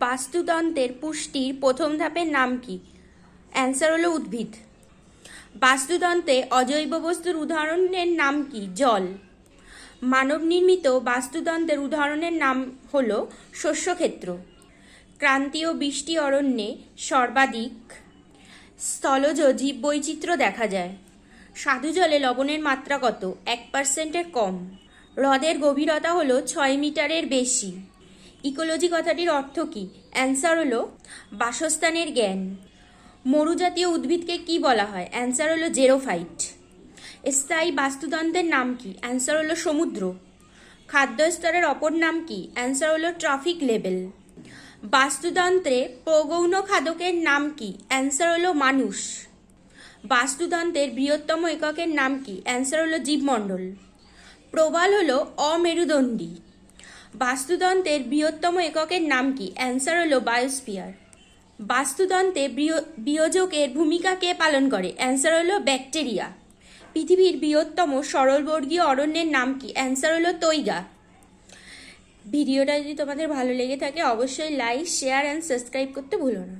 বাস্তুতন্ত্রের পুষ্টির প্রথম ধাপের নাম কি? অ্যান্সার হলো উদ্ভিদ। বাস্তুতন্ত্রে অজৈব বস্তুর উদাহরণের নাম কি? জল। মানব নির্মিত বাস্তুতন্ত্রের উদাহরণের নাম হলো শস্যক্ষেত্র। ক্রান্তীয় বৃষ্টি অরণ্যে সর্বাধিক স্থলজ জীববৈচিত্র্য দেখা যায়। স্বাদু জলে লবণের মাত্রা কত? 1%-এর কম। হ্রদের গভীরতা হলো 6 মিটারের বেশি। ইকোলজি কথাটির অর্থ কি? অ্যান্সার হলো বাসস্থানের জ্ঞান। মরুজাতীয় উদ্ভিদকে কি বলা হয়? অ্যান্সার হলো জেরোফাইট। স্থায়ী বাস্তুতন্ত্রের নাম কি? অ্যান্সার হলো সমুদ্র। খাদ্য স্তরের অপর নাম কি? অ্যান্সার হলো ট্রফিক লেভেল। বাস্তুতন্ত্রে প্রগৌণ খাদকের নাম কি? অ্যান্সার হলো মানুষ। বাস্তুতন্ত্রের বৃহত্তম এককের নাম কি? অ্যান্সার হলো জীবমণ্ডল। প্রবাল হলো অমেরুদণ্ডী। বাস্তুতন্ত্রের বৃহত্তম এককের নাম কি? অ্যান্সার হলো বায়োস্ফিয়ার। বাস্তুতন্ত্রে বিয়োজকের ভূমিকা কে পালন করে? অ্যান্সার হলো ব্যাকটেরিয়া। পৃথিবীর বৃহত্তম সরলবর্গীয় অরণ্যের নাম কি? অ্যান্সার হলো তৈগা। ভিডিওটা যদি তোমাদের ভালো লেগে থাকে অবশ্যই লাইক, শেয়ার অ্যান্ড সাবস্ক্রাইব করতে ভুলো না।